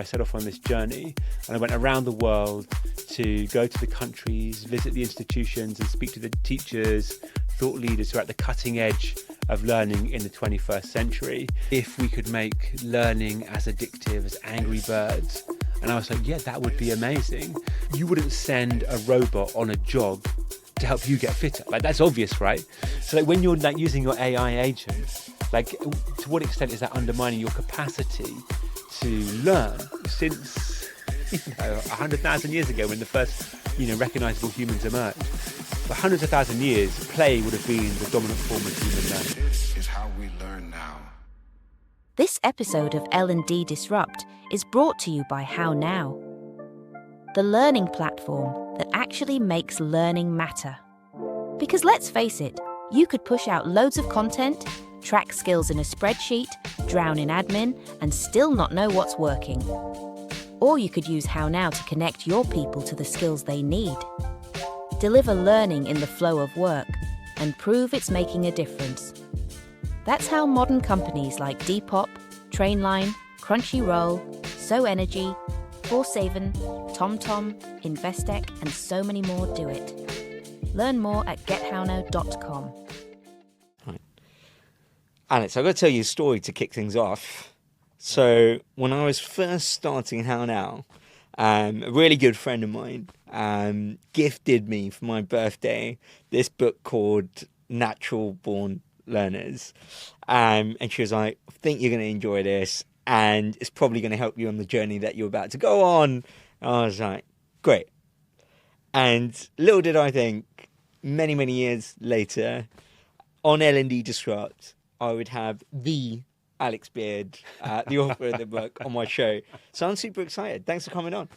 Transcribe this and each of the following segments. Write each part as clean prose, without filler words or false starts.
I set off on this journey and I went around the world to go to the countries, visit the institutions and speak to the teachers, thought leaders who are at the cutting edge of learning in the 21st century. If we could make learning as addictive as Angry Birds. And I was like, yeah, that would be amazing. You wouldn't send a robot on a jog to help you get fitter. Like, that's obvious, right? So like when you're like using your AI agent, like to what extent is that undermining your capacity to learn? Since 100,000 years ago when the first recognizable humans emerged, for hundreds of thousand years play would have been the dominant form of human learning. This is how we learn now. This episode of L&D Disrupt is brought to you by How Now, the learning platform that actually makes learning matter. Because let's face it, you could push out loads of content, track skills in a spreadsheet, drown in admin, and still not know what's working. Or you could use How Now to connect your people to the skills they need. Deliver learning in the flow of work and prove it's making a difference. That's how modern companies like Depop, Trainline, Crunchyroll, SoEnergy, Forsaven, TomTom, Investec, and so many more do it. Learn more at gethownow.com. Right. Alex, I've got to tell you a story to kick things off. So when I was first starting How Now, a really good friend of mine gifted me for my birthday this book called Natural Born Learners. And she was like, I think you're going to enjoy this and it's probably going to help you on the journey that you're about to go on. And I was like, great. And little did I think, many, many years later, on L&D Disrupt, I would have the Alex Beard, the author of the book, on my show. So I'm super excited. Thanks for coming on.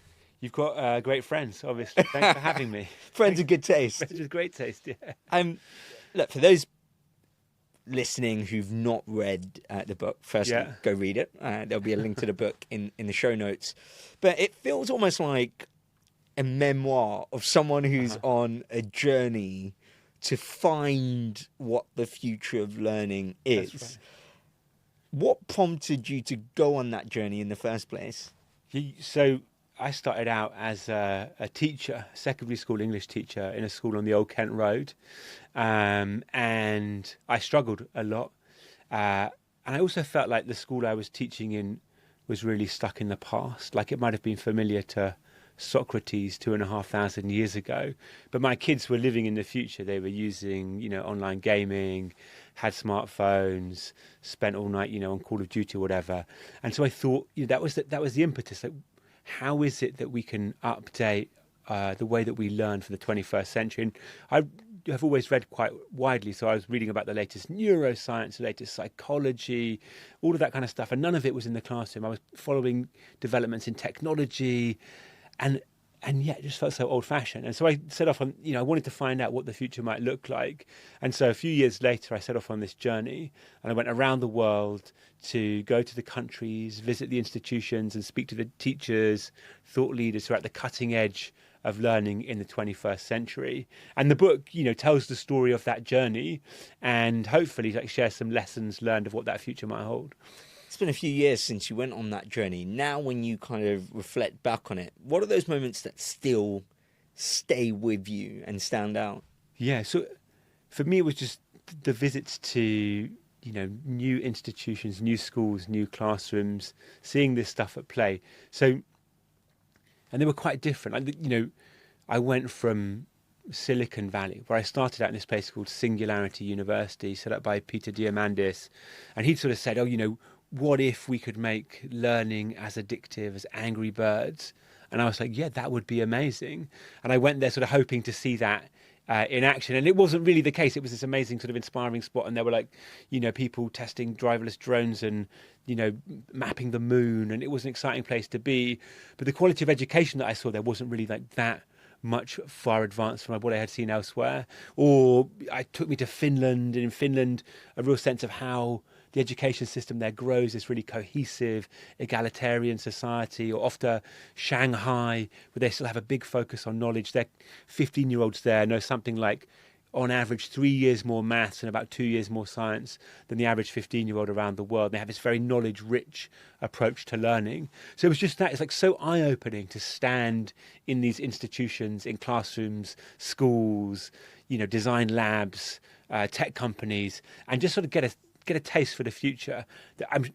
You've got great friends, obviously. Thanks for having me. Friends of good taste. Friends with great taste, yeah. Look, for those listening who've not read the book, firstly, go read it. There'll be a link to the book in the show notes. But it feels almost like a memoir of someone who's on a journey to find what the future of learning is. That's right. What prompted you to go on that journey in the first place? So I started out as a teacher, secondary school English teacher in a school on the Old Kent Road. And I struggled a lot. And I also felt like the school I was teaching in was really stuck in the past. Like it might have been familiar to Socrates 2,500 years ago. But my kids were living in the future. They were using, online gaming, had smartphones, spent all night, on Call of Duty or whatever. And so I thought, that was the impetus. Like, how is it that we can update the way that we learn for the 21st century? And I have always read quite widely, so I was reading about the latest neuroscience, the latest psychology, all of that kind of stuff, and none of it was in the classroom. I was following developments in technology, and yeah, it just felt so old-fashioned. And so I set off on, I wanted to find out what the future might look like. And so a few years later, I set off on this journey, and I went around the world to go to the countries, visit the institutions, and speak to the teachers, thought leaders who are at the cutting edge of learning in the 21st century. And the book, tells the story of that journey and hopefully shares some lessons learned of what that future might hold. It's been a few years since you went on that journey. Now, when you kind of reflect back on it, what are those moments that still stay with you and stand out? Yeah, so for me, it was just the visits to, new institutions, new schools, new classrooms, seeing this stuff at play. So, and they were quite different. I went from Silicon Valley, where I started out in this place called Singularity University, set up by Peter Diamandis. And he'd sort of said, what if we could make learning as addictive as Angry Birds? And I was like, yeah, that would be amazing. And I went there sort of hoping to see that in action. And it wasn't really the case. It was this amazing sort of inspiring spot. And there were people testing driverless drones and, mapping the moon. And it was an exciting place to be. But the quality of education that I saw there wasn't really that much far advanced from what I had seen elsewhere. Or it took me to Finland. And in Finland, a real sense of how the education system there grows this really cohesive, egalitarian society, or off to Shanghai, where they still have a big focus on knowledge. Their 15-year-olds there know something like on average 3 years more maths and about 2 years more science than the average 15-year-old around the world. They have this very knowledge-rich approach to learning. So it was just that, it's like so eye-opening to stand in these institutions, in classrooms, schools, design labs, tech companies, and just sort of get a taste for the future.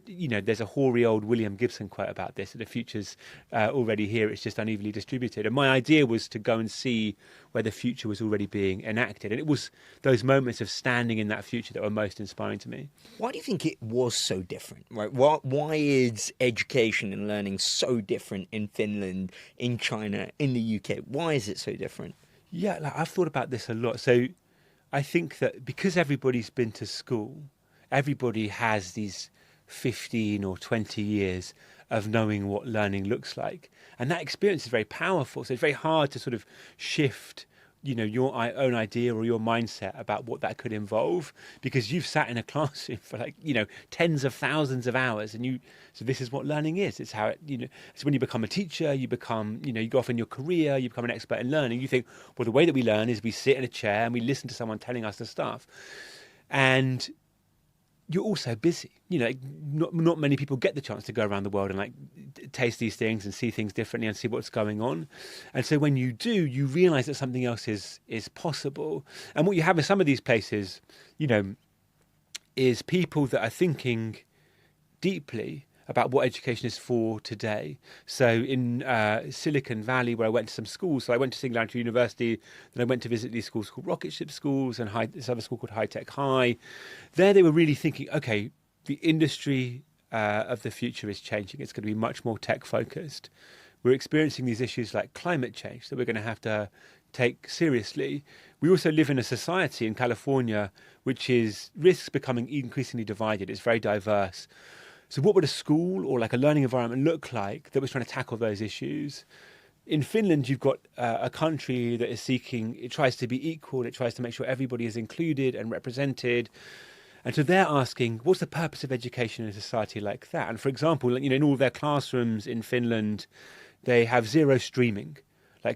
There's a hoary old William Gibson quote about this, that the future's already here, it's just unevenly distributed. And my idea was to go and see where the future was already being enacted. And it was those moments of standing in that future that were most inspiring to me. Why do you think it was so different, right? Why is education and learning so different in Finland, in China, in the UK? Why is it so different? Yeah, I've thought about this a lot. So I think that because everybody's been to school, everybody has these 15 or 20 years of knowing what learning looks like. And that experience is very powerful. So it's very hard to sort of shift, your own idea or your mindset about what that could involve, because you've sat in a classroom for tens of thousands of hours, and so this is what learning is. It's how so when you become a teacher, you become, you go off in your career, you become an expert in learning. You think, well, the way that we learn is we sit in a chair and we listen to someone telling us the stuff. And you're also busy. Not many people get the chance to go around the world and taste these things and see things differently and see what's going on. And so when you do, you realize that something else is possible. And what you have in some of these places, is people that are thinking deeply about what education is for today. So in Silicon Valley, where I went to some schools, so I went to Singularity University, then I went to visit these schools called rocket ship schools and this other school called High Tech High. There they were really thinking, okay, the industry of the future is changing. It's going to be much more tech focused. We're experiencing these issues like climate change that we're going to have to take seriously. We also live in a society in California which risks becoming increasingly divided. It's very diverse. So what would a school or a learning environment look like that was trying to tackle those issues? In Finland, you've got a country that is it tries to be equal, it tries to make sure everybody is included and represented. And so they're asking, what's the purpose of education in a society like that? And for example, in all their classrooms in Finland, they have zero streaming.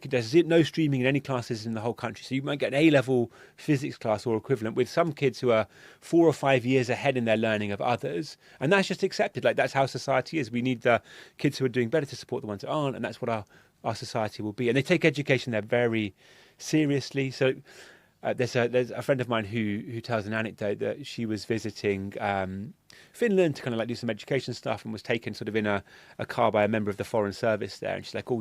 There's no streaming in any classes in the whole country. So you might get an A-level physics class or equivalent with some kids who are 4 or 5 years ahead in their learning of others. And that's just accepted. That's how society is. We need the kids who are doing better to support the ones that aren't. And that's what our society will be. And they take education there very seriously. So there's a friend of mine who tells an anecdote that she was visiting Finland to kind of do some education stuff and was taken sort of in a car by a member of the Foreign Service there. And she's like, oh,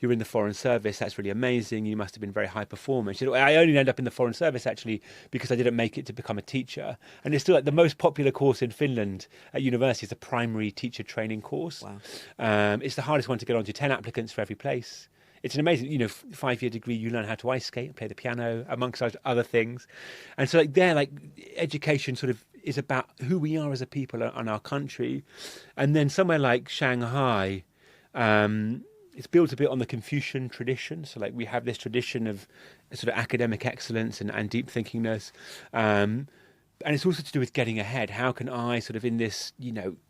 you're in the Foreign Service, that's really amazing. You must have been very high performing. She said, I only ended up in the Foreign Service actually because I didn't make it to become a teacher. And it's still the most popular course in Finland at university is the primary teacher training course. Wow. It's the hardest one to get onto, 10 applicants for every place. It's an amazing, 5-year degree. You learn how to ice skate and play the piano, amongst other things. And so education sort of is about who we are as a people and our country. And then somewhere like Shanghai, it's built a bit on the Confucian tradition. So we have this tradition of sort of academic excellence and deep thinkingness. And it's also to do with getting ahead. How can I sort of in this,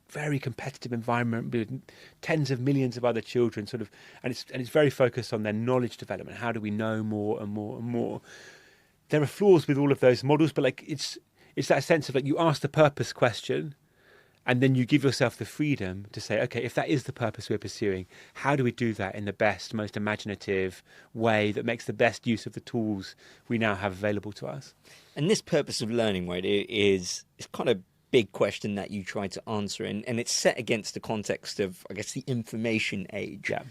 very competitive environment with tens of millions of other children and it's very focused on their knowledge development. How do we know more and more and more? There are flaws with all of those models, but it's that sense of you ask the purpose question, and then you give yourself the freedom to say, okay, if that is the purpose we're pursuing, how do we do that in the best, most imaginative way that makes the best use of the tools we now have available to us? And this purpose of learning, right, is kind of big question that you try to answer, and it's set against the context of, I guess, the information age. Yeah.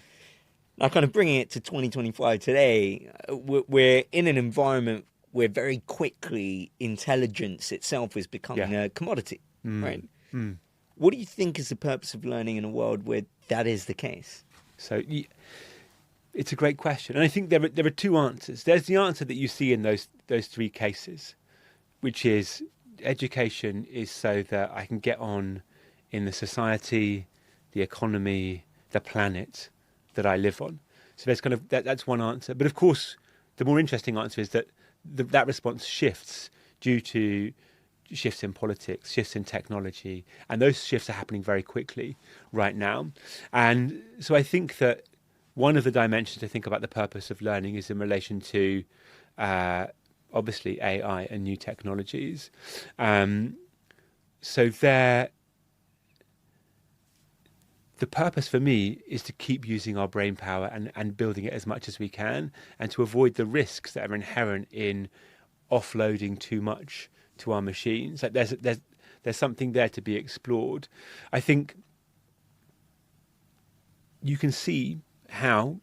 Now, kind of bringing it to 2025 today, we're in an environment where very quickly intelligence itself is becoming a commodity, right? Mm. What do you think is the purpose of learning in a world where that is the case? So it's a great question. And I think there are two answers. There's the answer that you see in those three cases, which is education is so that I can get on in the society, the economy, the planet that I live on. So there's kind of that's one answer. But of course, the more interesting answer is that that response shifts due to shifts in politics, shifts in technology, and those shifts are happening very quickly right now. And so I think that one of the dimensions to think about the purpose of learning is in relation to obviously AI and new technologies. So the purpose for me is to keep using our brain power and building it as much as we can, and to avoid the risks that are inherent in offloading too much to our machines. Like there's something there to be explored. I think you can see how,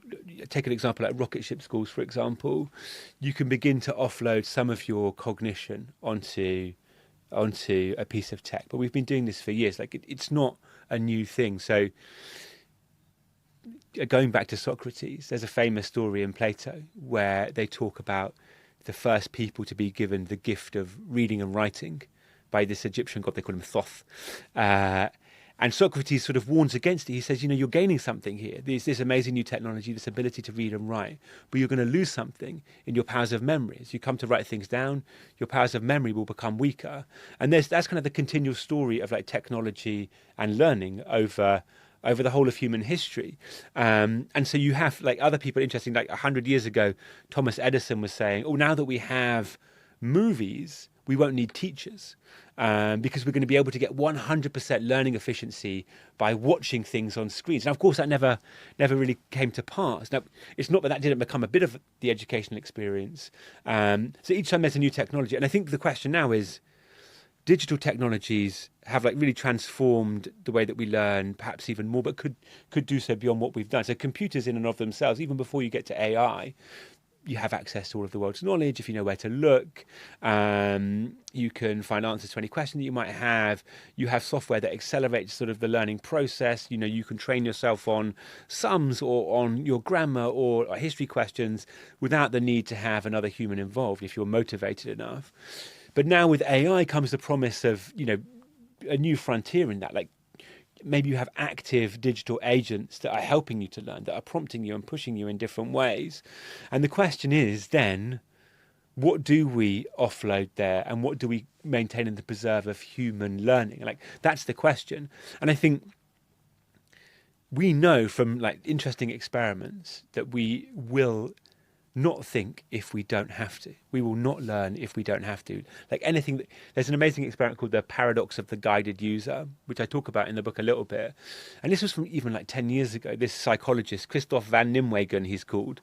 take an example like rocket ship schools, for example, you can begin to offload some of your cognition onto a piece of tech. But we've been doing this for years. Like it's not a new thing. So going back to Socrates, there's a famous story in Plato where they talk about the first people to be given the gift of reading and writing by this Egyptian god. They call him Thoth. And Socrates sort of warns against it. He says, you're gaining something here. There's this amazing new technology, this ability to read and write, but you're going to lose something in your powers of memory. As you come to write things down, your powers of memory will become weaker. And that's kind of the continual story of like technology and learning over the whole of human history. And so you have like other people, interesting, like 100 years ago, Thomas Edison was saying, now that we have movies, we won't need teachers. Because we're going to be able to get 100% learning efficiency by watching things on screens. Now, of course, that never really came to pass. Now, it's not that didn't become a bit of the educational experience. So each time there's a new technology. And I think the question now is, digital technologies have like really transformed the way that we learn, perhaps even more, but could do so beyond what we've done. So computers in and of themselves, even before you get to AI, you have access to all of the world's knowledge if you know where to look. You can find answers to any question that you might have. You have software that accelerates sort of the learning process. You can train yourself on sums or on your grammar or history questions without the need to have another human involved if you're motivated enough. But now with AI comes the promise of, a new frontier in that. Like maybe you have active digital agents that are helping you to learn, that are prompting you and pushing you in different ways. And the question is then, what do we offload there and what do we maintain in the preserve of human learning? Like that's the question. And I think we know from like interesting experiments that we will not think if we don't have to. We will not learn if we don't have to. Like anything, there's an amazing experiment called the paradox of the guided user, which I talk about in the book a little bit. And this was from even like 10 years ago. This psychologist, Christoph van Nimwegen, he's called,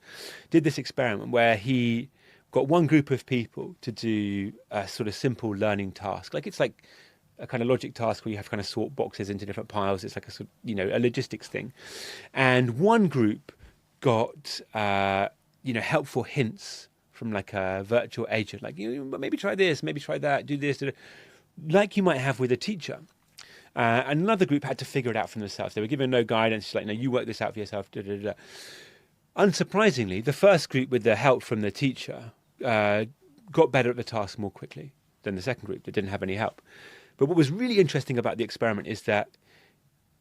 did this experiment where he got one group of people to do a sort of simple learning task. Like it's like a kind of logic task where you have to kind of sort boxes into different piles. It's like a sort of, a logistics thing. And one group got helpful hints from like a virtual agent, like maybe try this, maybe try that, do this, like you might have with a teacher. And another group had to figure it out for themselves. They were given no guidance, like, you work this out for yourself. Unsurprisingly, the first group with the help from the teacher got better at the task more quickly than the second group that didn't have any help. But what was really interesting about the experiment is that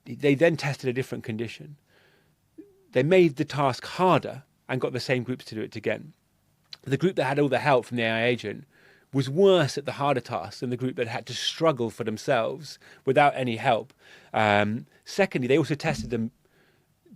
they then tested a different condition. They made the task harder and got the same groups to do it again. The group that had all the help from the AI agent was worse at the harder tasks than the group that had to struggle for themselves without any help. Secondly, they also tested them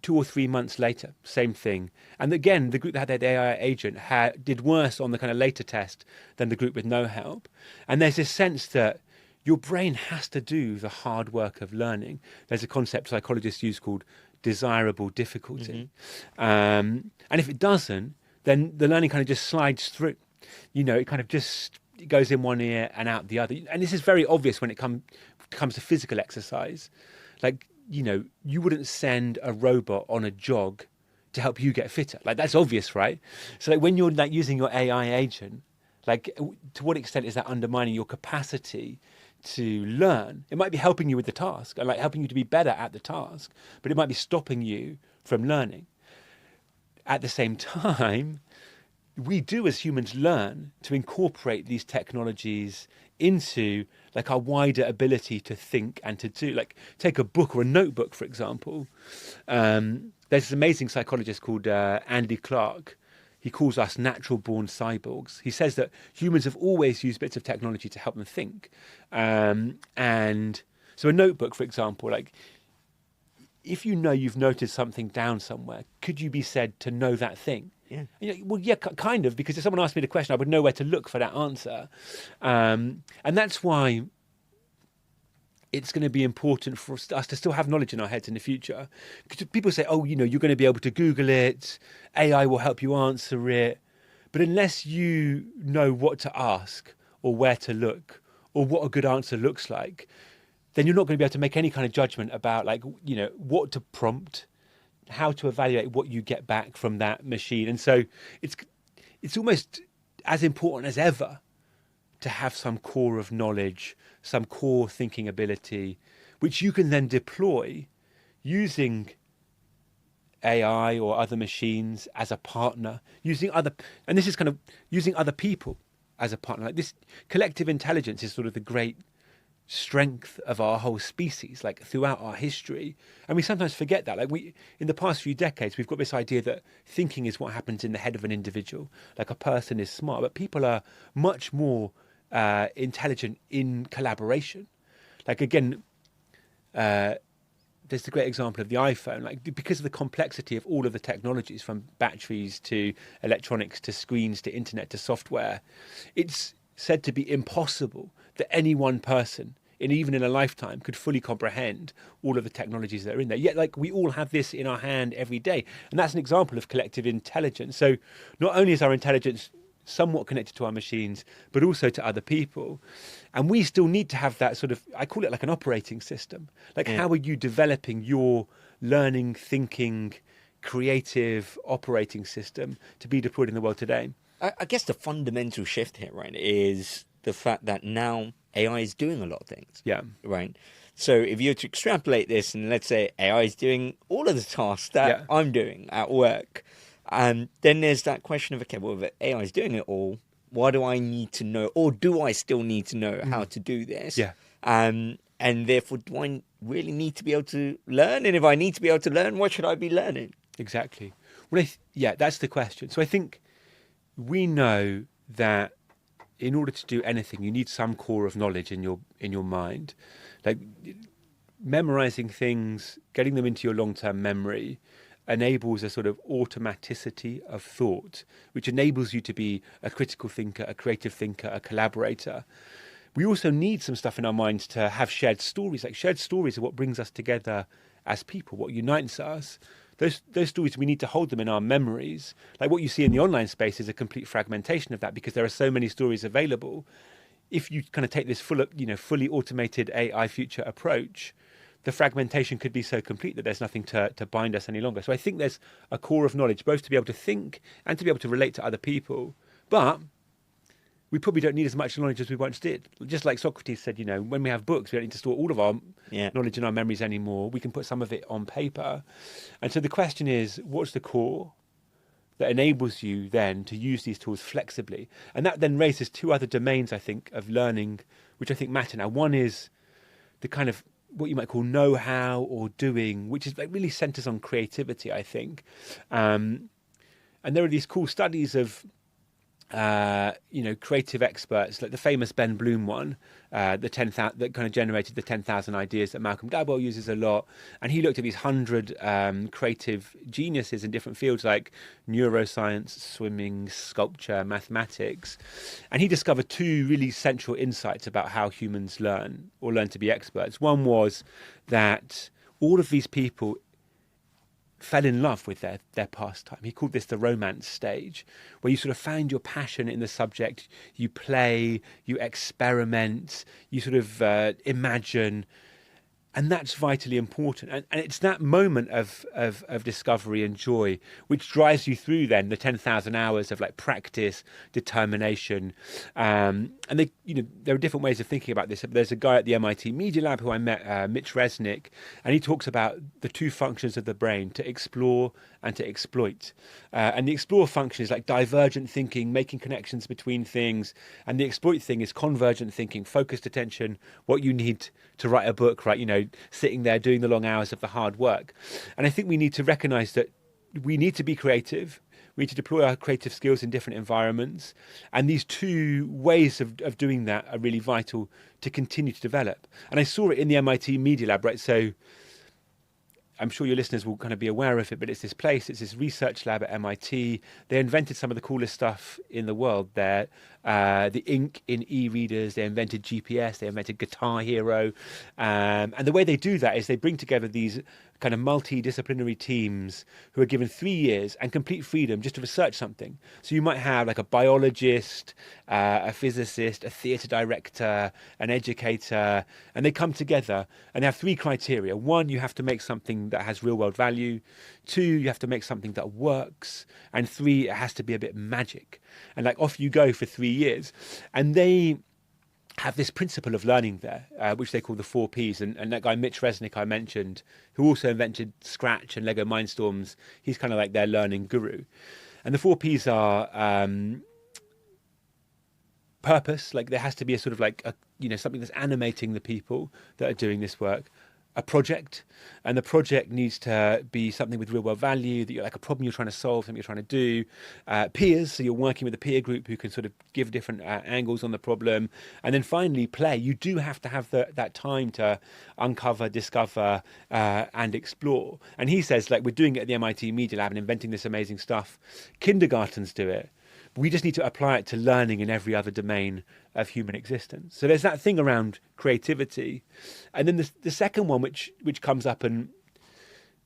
2 or 3 months later, same thing. And again, the group that had the AI agent did worse on the kind of later test than the group with no help. And there's this sense that your brain has to do the hard work of learning. There's a concept psychologists use called desirable difficulty. And if it doesn't, then the learning kind of just slides through. It kind of just goes in one ear and out the other. And this is very obvious when it comes to physical exercise. Like, you wouldn't send a robot on a jog to help you get fitter. Like, that's obvious, right? So like when you're like using your AI agent, like to what extent is that undermining your capacity to learn? It might be helping you with the task and like helping you to be better at the task, but it might be stopping you from learning. At the same time, we do as humans learn to incorporate these technologies into like our wider ability to think and to do. Like take a book or a notebook, for example. There's this amazing psychologist called Andy Clark. He calls us natural born cyborgs. He says that humans have always used bits of technology to help them think. And so a notebook, for example, like if you know you've noted something down somewhere, could you be said to know that thing? Yeah. Well, yeah, kind of, because if someone asked me the question, I would know where to look for that answer. And that's why it's going to be important for us to still have knowledge in our heads in the future. Because people say, oh, you're going to be able to Google it, AI will help you answer it. But unless you know what to ask or where to look or what a good answer looks like, then you're not going to be able to make any kind of judgment about what to prompt, how to evaluate what you get back from that machine. And so it's almost as important as ever to have some core of knowledge, some core thinking ability, which you can then deploy using AI or other machines as a partner, and this is kind of using other people as a partner. Like this collective intelligence is sort of the great strength of our whole species, like throughout our history. And we sometimes forget that. Like in the past few decades, we've got this idea that thinking is what happens in the head of an individual. Like a person is smart, but people are much more intelligent in collaboration. Like again, there's the great example of the iPhone. Like because of the complexity of all of the technologies, from batteries to electronics to screens to internet to software, it's said to be impossible that any one person, even in a lifetime, could fully comprehend all of the technologies that are in there. Yet, like, we all have this in our hand every day, and that's an example of collective intelligence. So, not only is our intelligence somewhat connected to our machines, but also to other people, and we still need to have that sort of, I call it like an operating system. Like, how are you developing your learning, thinking, creative operating system to be deployed in the world today? I guess the fundamental shift here, right, is the fact that now AI is doing a lot of things. Yeah. Right. So if you were to extrapolate this, and let's say AI is doing all of the tasks that I'm doing at work, then there's that question of, okay, well, if AI is doing it all, why do I need to know, or do I still need to know how to do this? Yeah. And therefore, do I really need to be able to learn? And if I need to be able to learn, what should I be learning? Exactly. Well, that's the question. So I think we know that in order to do anything, you need some core of knowledge in your mind. Like memorizing things, getting them into your long-term memory, enables a sort of automaticity of thought, which enables you to be a critical thinker, a creative thinker, a collaborator. We also need some stuff in our minds to have shared stories. Like shared stories are what brings us together as people, what unites us. Those stories, we need to hold them in our memories. Like what you see in the online space is a complete fragmentation of that, because there are so many stories available. If you kind of take this fully automated AI future approach, the fragmentation could be so complete that there's nothing to bind us any longer. So I think there's a core of knowledge, both to be able to think and to be able to relate to other people. But we probably don't need as much knowledge as we once did. Just like Socrates said, when we have books, we don't need to store all of our knowledge in our memories anymore. We can put some of it on paper. And so the question is, what's the core that enables you then to use these tools flexibly? And that then raises two other domains, I think, of learning, which I think matter now. One is the kind of what you might call know-how or doing, which is like really centers on creativity, I think. And there are these cool studies of creative experts, like the famous Ben Bloom one, the 10,000 that kind of generated the 10,000 ideas that Malcolm Gladwell uses a lot. And he looked at these 100 creative geniuses in different fields like neuroscience, swimming, sculpture, mathematics. And he discovered two really central insights about how humans learn or learn to be experts. One was that all of these people fell in love with their pastime. He called this the romance stage, where you sort of find your passion in the subject, you play, you experiment, you sort of imagine, and that's vitally important. And it's that moment of discovery and joy which drives you through then the 10,000 hours of like practice, determination. And there are different ways of thinking about this. There's a guy at the MIT Media Lab who I met, Mitch Resnick, and he talks about the two functions of the brain, to explore and to exploit. And the explore function is like divergent thinking, making connections between things. And the exploit thing is convergent thinking, focused attention, what you need to write a book, right? Sitting there doing the long hours of the hard work. And I think we need to recognize that we need to be creative. We need to deploy our creative skills in different environments. And these two ways of doing that are really vital to continue to develop. And I saw it in the MIT Media Lab, right? So I'm sure your listeners will kind of be aware of it, but it's this research lab at MIT. They invented some of the coolest stuff in the world there. The ink in e-readers, they invented GPS, they invented Guitar Hero. And the way they do that is they bring together these kind of multidisciplinary teams who are given 3 years and complete freedom just to research something. So you might have like a biologist, a physicist, a theatre director, an educator, and they come together and they have 3 criteria. 1, you have to make something that has real world value. 2, you have to make something that works. And 3, it has to be a bit magic. And like off you go for 3 years. And they have this principle of learning there, which they call the 4 Ps. And that guy, Mitch Resnick, I mentioned, who also invented Scratch and Lego Mindstorms, he's kind of like their learning guru. And the 4 Ps are purpose, like there has to be a sort of like, something that's animating the people that are doing this work. A project, and the project needs to be something with real world value, that you're like a problem you're trying to solve, something you're trying to do. Peers, so you're working with a peer group who can sort of give different angles on the problem. And then finally, play. You do have to have that time to uncover, discover, and explore. And he says, like, we're doing it at the MIT Media Lab and inventing this amazing stuff. Kindergartens do it. We just need to apply it to learning in every other domain of human existence. So there's that thing around creativity. And then the second one, which comes up and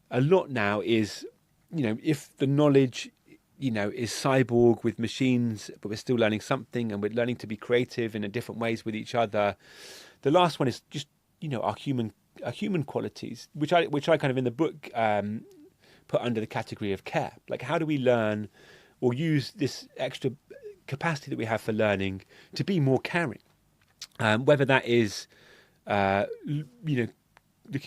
a lot now is, if the knowledge, is cyborg with machines, but we're still learning something and we're learning to be creative in different ways with each other. The last one is just, our human qualities, which I kind of in the book put under the category of care. Like, how do we learn or use this extra capacity that we have for learning to be more caring, whether that is, looking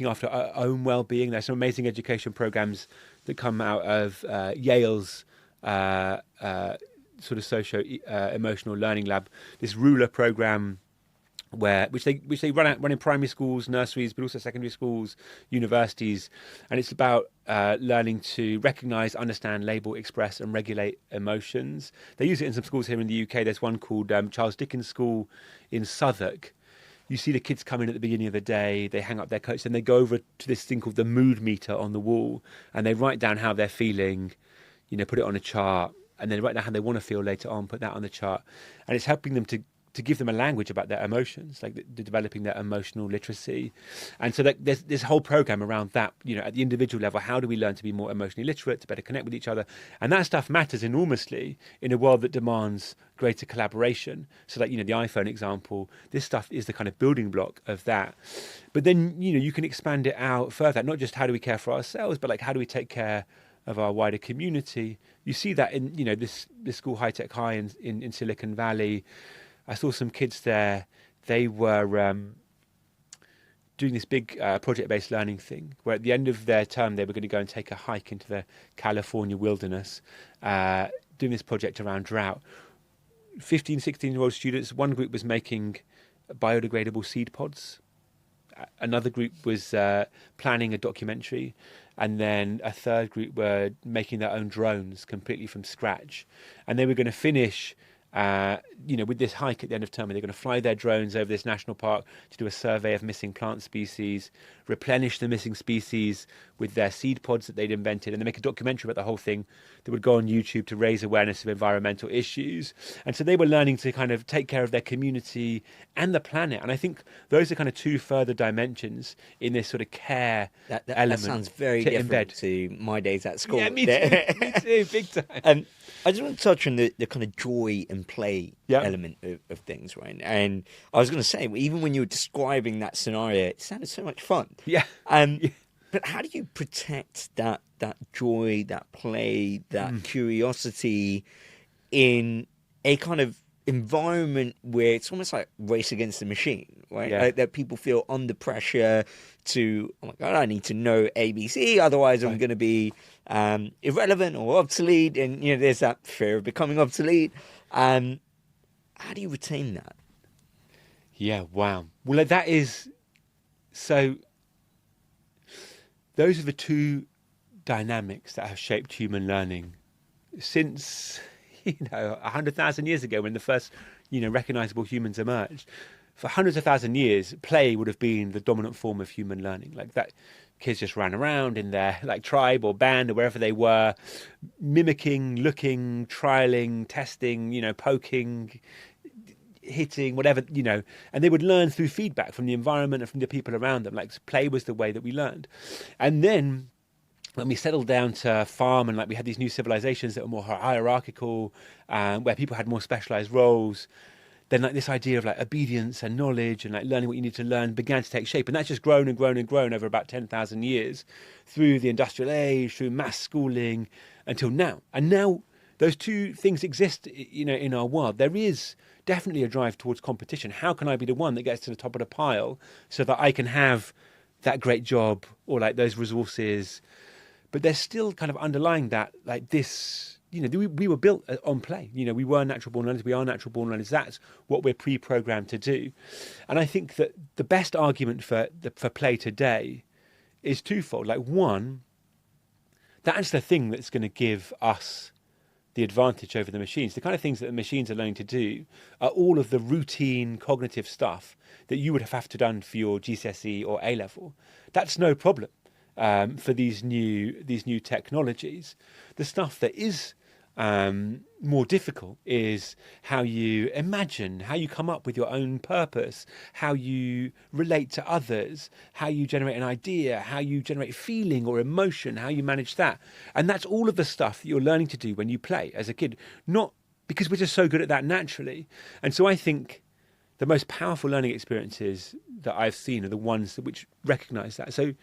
after our own well-being. There's some amazing education programs that come out of Yale's sort of socio-emotional learning lab. This ruler program, which they run in primary schools, nurseries, but also secondary schools, universities, and it's about learning to recognise, understand, label, express, and regulate emotions. They use it in some schools here in the UK. There's one called Charles Dickens School in Southwark. You see the kids come in at the beginning of the day, they hang up their coats, and they go over to this thing called the mood meter on the wall, and they write down how they're feeling, put it on a chart, and then write down how they want to feel later on, put that on the chart, and it's helping them to give them a language about their emotions, like developing their emotional literacy. And so there's this whole program around that, at the individual level. How do we learn to be more emotionally literate, to better connect with each other? And that stuff matters enormously in a world that demands greater collaboration. So like, the iPhone example, this stuff is the kind of building block of that. But then, you can expand it out further, not just how do we care for ourselves, but like how do we take care of our wider community? You see that in, this school, High Tech High in Silicon Valley. I saw some kids there. They were doing this big project-based learning thing, where at the end of their term, they were going to go and take a hike into the California wilderness, doing this project around drought. 15, 16-year-old students, one group was making biodegradable seed pods. Another group was planning a documentary. And then a third group were making their own drones completely from scratch. And they were going to finish with this hike at the end of term. They're going to fly their drones over this national park to do a survey of missing plant species, replenish the missing species with their seed pods that they'd invented, and then make a documentary about the whole thing that would go on YouTube to raise awareness of environmental issues. And so they were learning to kind of take care of their community and the planet. And I think those are kind of 2 further dimensions in this sort of care element. That sounds very different to my days at school. Yeah, me too, big time. I just want to touch on the kind of joy and play element of things, right? And I was going to say, even when you were describing that scenario, it sounded so much fun. Yeah. But how do you protect that joy, that play, that curiosity in a kind of environment where it's almost like race against the machine, right? Yeah. Like that people feel under pressure to, oh my God, I need to know ABC, otherwise I'm going to be irrelevant or obsolete. And, there's that fear of becoming obsolete. How do you retain that? Yeah, wow. Well, that is so. Those are the 2 dynamics that have shaped human learning since 100,000 years ago, when the first recognizable humans emerged. for hundreds of thousand years, play would have been the dominant form of human learning. Like that, kids just ran around in their like tribe or band or wherever they were, mimicking, looking, trialing, testing, poking, hitting, whatever, and they would learn through feedback from the environment and from the people around them. Like play was the way that we learned. And then when we settled down to farm and like we had these new civilizations that were more hierarchical, where people had more specialized roles, then like this idea of like obedience and knowledge and like learning what you need to learn began to take shape. And that's just grown and grown and grown over about 10,000 years through the industrial age, through mass schooling until now. And now those two things exist, in our world. There is definitely a drive towards competition. How can I be the one that gets to the top of the pile so that I can have that great job or like those resources? But there's still kind of underlying that, like this, we were built on play. We were natural born learners. We are natural born learners. That's what we're pre-programmed to do. And I think that the best argument for play today is twofold. Like one, that's the thing that's going to give us the advantage over the machines. The kind of things that the machines are learning to do are all of the routine cognitive stuff that you would have to done for your GCSE or A level. That's no problem. For these new technologies. The stuff that is more difficult is how you imagine, how you come up with your own purpose, how you relate to others, how you generate an idea, how you generate feeling or emotion, how you manage that. And that's all of the stuff that you're learning to do when you play as a kid, not because we're just so good at that naturally. And so I think the most powerful learning experiences that I've seen are the ones which recognize that. So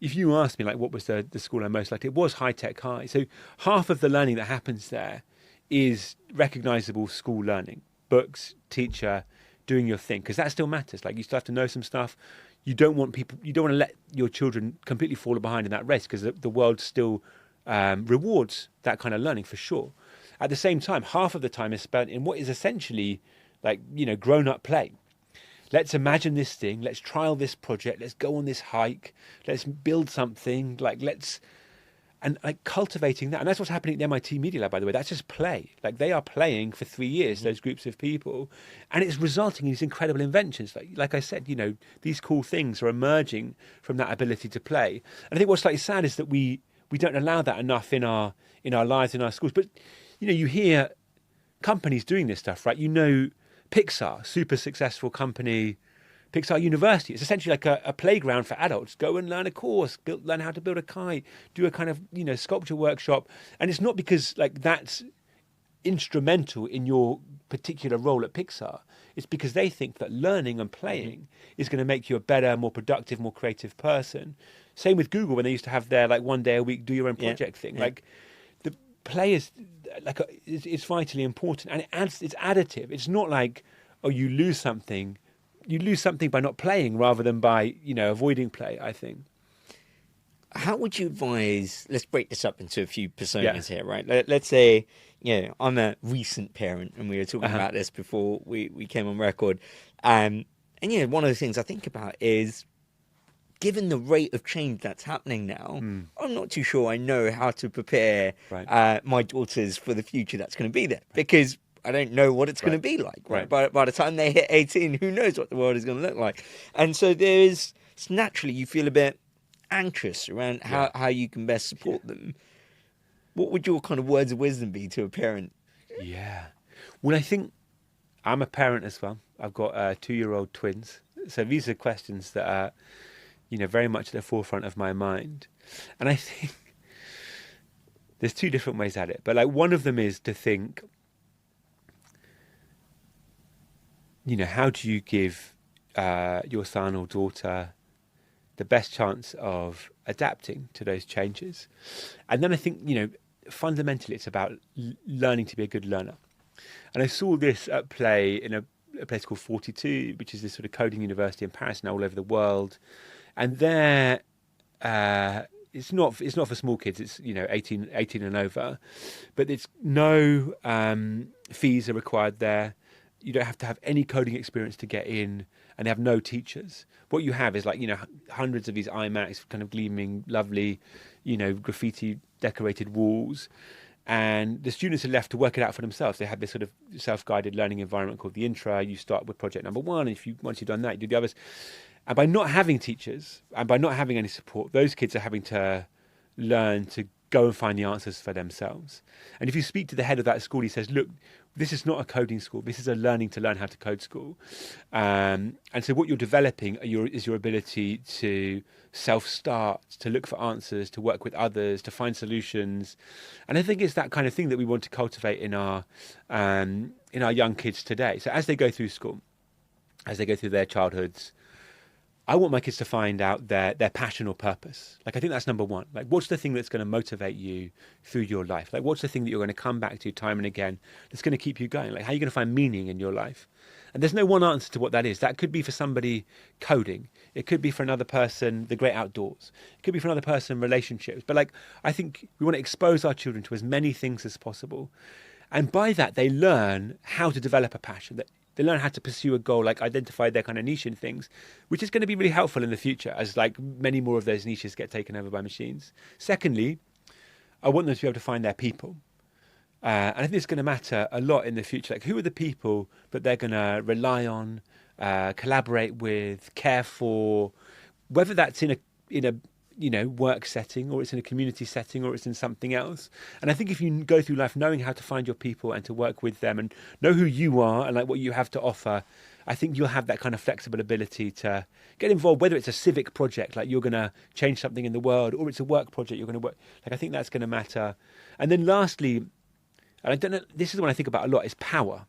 if you ask me, like, what was the school I most liked, it was High Tech High. So half of the learning that happens there is recognizable school learning. Books, teacher, doing your thing, because that still matters. Like, you still have to know some stuff. You don't want to let your children completely fall behind in that race, because the world still rewards that kind of learning for sure. At the same time, half of the time is spent in what is essentially like, grown-up play. Let's imagine this thing. Let's trial this project. Let's go on this hike. Let's build something. And cultivating that. And that's what's happening at the MIT Media Lab, by the way. That's just play. Like, they are playing for 3 years, those groups of people. And it's resulting in these incredible inventions. Like I said, these cool things are emerging from that ability to play. And I think what's slightly sad is that we don't allow that enough in our lives, in our schools. But, you hear companies doing this stuff, right? Pixar, super successful company, Pixar University. It's essentially like a playground for adults. Go and learn a course, learn how to build a kite, do a kind of, sculpture workshop. And it's not because like that's instrumental in your particular role at Pixar. It's because they think that learning and playing is going to make you a better, more productive, more creative person. Same with Google when they used to have their like 1 day a week, do your own project thing. Yeah. Like the play is like it's vitally important, and it's additive. It's not like, oh, you lose something by not playing rather than by avoiding play, I think. How would you advise, let's break this up into a few personas here, right? Let's say, I'm a recent parent, and we were talking about this before we came on record. And one of the things I think about is, given the rate of change that's happening now, I'm not too sure I know how to prepare my daughters for the future that's going to be there, because I don't know what it's going to be like. Right? By the time they hit 18, who knows what the world is going to look like? And so naturally you feel a bit anxious around how you can best support them. What would your kind of words of wisdom be to a parent? Yeah. Well, I think I'm a parent as well. I've got 2-year-old twins. So these are questions that are very much at the forefront of my mind. And I think there's two different ways at it. But like one of them is to think, how do you give your son or daughter the best chance of adapting to those changes? And then I think, fundamentally it's about learning to be a good learner. And I saw this at play in a place called 42, which is this sort of coding university in Paris, now all over the world. And there, it's not for small kids. It's 18 and over, but it's no fees are required there. You don't have to have any coding experience to get in, and they have no teachers. What you have is hundreds of these iMacs, kind of gleaming, lovely, graffiti decorated walls, And the students are left to work it out for themselves. They had this sort of self-guided learning environment called the Intra. You start with project number one, and once you've done that, you do the others. And by not having teachers and by not having any support, those kids are having to learn to go and find the answers for themselves. And if you speak to the head of that school, he says, look, this is not a coding school. This is a learning to learn how to code school. And so what you're developing is your ability to self-start, to look for answers, to work with others, to find solutions. And I think it's that kind of thing that we want to cultivate in our young kids today. So as they go through school, as they go through their childhoods, I want my kids to find out their passion or purpose. Like, I think that's number one. Like, what's the thing that's going to motivate you through your life? Like, what's the thing that you're going to come back to time and again that's going to keep you going? Like, how are you going to find meaning in your life? And there's no one answer to what that is. That could be for somebody coding. It could be for another person, the great outdoors. It could be for another person, relationships. But like, I think we want to expose our children to as many things as possible. And by that, they learn how to develop a passion. They learn how to pursue a goal, like identify their kind of niche in things, which is going to be really helpful in the future as like many more of those niches get taken over by machines. Secondly, I want them to be able to find their people. And I think it's going to matter a lot in the future. Like, who are the people that they're going to rely on, collaborate with, care for, whether that's in a work setting, or it's in a community setting, or it's in something else. And I think if you go through life knowing how to find your people and to work with them and know who you are and like what you have to offer, I think you'll have that kind of flexible ability to get involved, whether it's a civic project, like you're going to change something in the world, or it's a work project, you're going to work. Like, I think that's going to matter. And then lastly, and I don't know, this is what I think about a lot, is power.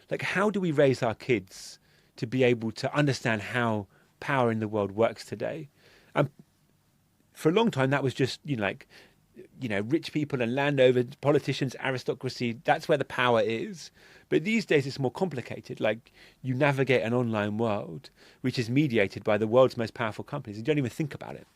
Like, how do we raise our kids to be able to understand how power in the world works today? And for a long time, that was just, rich people and landowners, politicians, aristocracy. That's where the power is. But these days, it's more complicated. Like, you navigate an online world, which is mediated by the world's most powerful companies. You don't even think about it.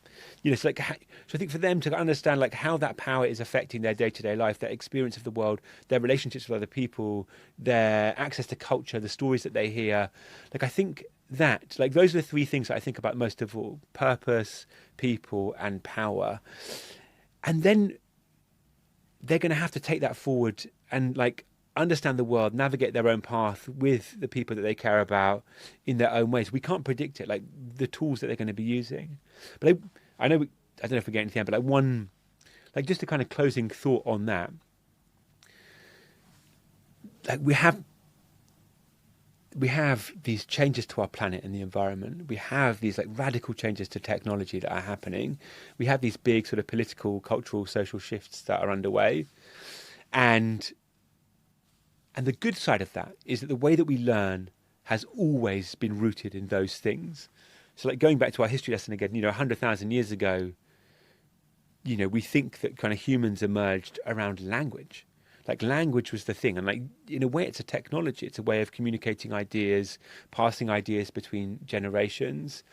So I think for them to understand like how that power is affecting their day-to-day life, their experience of the world, their relationships with other people, their access to culture, the stories that they hear. Like, I think that, like, those are the three things that I think about most of all: purpose, people, and power. And then they're going to have to take that forward and like understand the world, navigate their own path with the people that they care about in their own ways. We can't predict it, like the tools that they're going to be using. But I don't know if we get anything, but like just a kind of closing thought on that. Like, we have these changes to our planet and the environment. We have these like radical changes to technology that are happening. We have these big sort of political, cultural, social shifts that are underway. And the good side of that is that the way that we learn has always been rooted in those things. So like, going back to our history lesson again, 100,000 years ago, we think that kind of humans emerged around language. Like, language was the thing. And like, in a way, it's a technology. It's a way of communicating ideas, passing ideas between generations.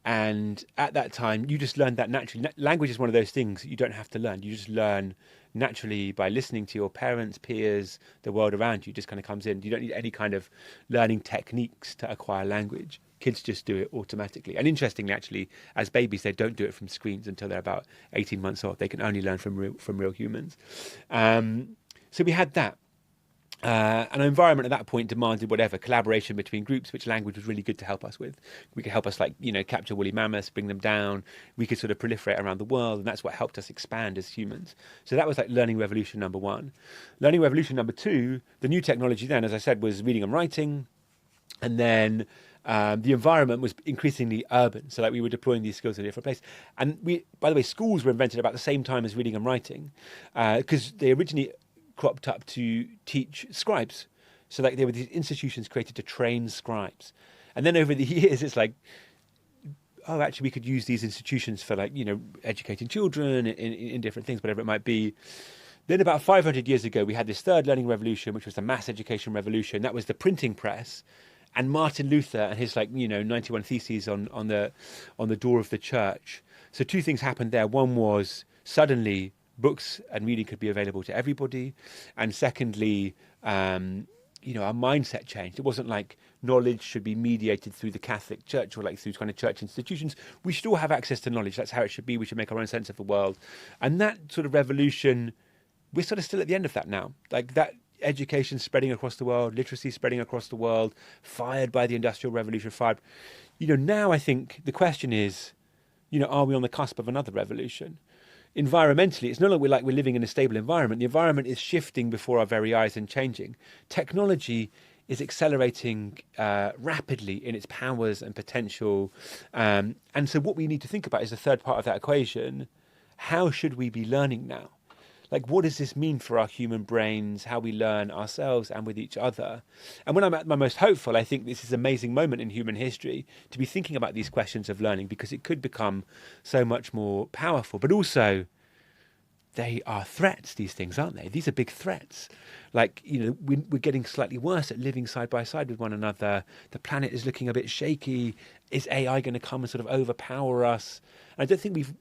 And at that time, you just learned that naturally. Language is one of those things that you don't have to learn. You just learn naturally by listening to your parents, peers, the world around you. Just kind of comes in. You don't need any kind of learning techniques to acquire language. Kids just do it automatically. And interestingly, actually, as babies, they don't do it from screens until they're about 18 months old. They can only learn from real humans. So we had that. An environment at that point demanded whatever collaboration between groups, which language was really good to help us with. We could help us capture woolly mammoths, bring them down. We could sort of proliferate around the world, and that's what helped us expand as humans. So that was like learning revolution number one. Learning revolution number two, the new technology then, as I said, was reading and writing. And then the environment was increasingly urban. So like, we were deploying these skills in a different place. And by the way, schools were invented about the same time as reading and writing, because they originally cropped up to teach scribes. So like, there were these institutions created to train scribes. And then over the years, it's like, oh, actually, we could use these institutions for like, educating children in different things, whatever it might be. Then about 500 years ago, we had this third learning revolution, which was the mass education revolution. That was the printing press. And Martin Luther and his 91 Theses on the door of the church. So two things happened there. One was, suddenly books and reading could be available to everybody. And secondly, our mindset changed. It wasn't like knowledge should be mediated through the Catholic Church or like through kind of church institutions. We should all have access to knowledge. That's how it should be. We should make our own sense of the world. And that sort of revolution, we're sort of still at the end of that now. Like that education spreading across the world, literacy spreading across the world, fired by the Industrial Revolution, fired. Now I think the question is, are we on the cusp of another revolution? Environmentally, it's not like we're living in a stable environment. The environment is shifting before our very eyes and changing. Technology is accelerating rapidly in its powers and potential. And so what we need to think about is the third part of that equation. How should we be learning now? Like, what does this mean for our human brains, how we learn ourselves and with each other? And when I'm at my most hopeful, I think this is an amazing moment in human history to be thinking about these questions of learning, because it could become so much more powerful. But also, they are threats, these things, aren't they? These are big threats. Like, we're getting slightly worse at living side by side with one another. The planet is looking a bit shaky. Is AI going to come and sort of overpower us? And I don't think we've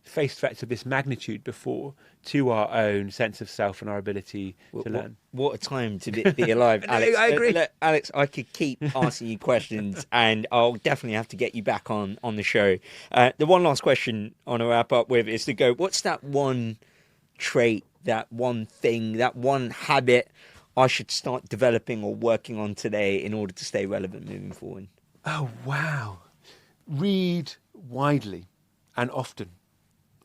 faced threats of this magnitude before to our own sense of self and our ability to learn. What a time to be alive, Alex. I agree. Alex, I could keep asking you questions, and I'll definitely have to get you back on the show. The one last question I want to wrap up with is to go, what's that one trait, that one thing, that one habit I should start developing or working on today in order to stay relevant moving forward? Oh, wow. Read widely and often.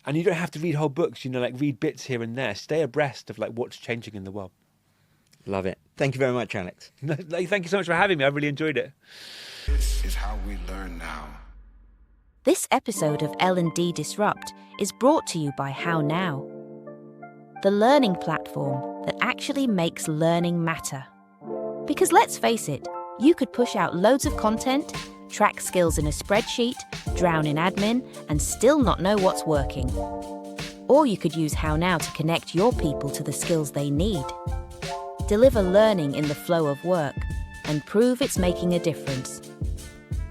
And you don't have to read whole books, read bits here and there. Stay abreast of what's changing in the world. Love it. Thank you very much, Alex. Thank you so much for having me. I really enjoyed it. This is how we learn now. This episode of L&D Disrupt is brought to you by How Now, the learning platform that actually makes learning matter. Because let's face it, you could push out loads of content, track skills in a spreadsheet, drown in admin, and still not know what's working. Or you could use How Now to connect your people to the skills they need. Deliver learning in the flow of work and prove it's making a difference.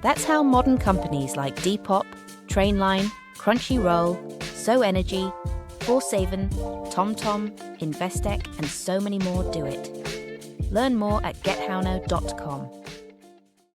That's how modern companies like Depop, Trainline, Crunchyroll, So Energy, Forsaven, TomTom, Investec, and so many more do it. Learn more at gethownow.com.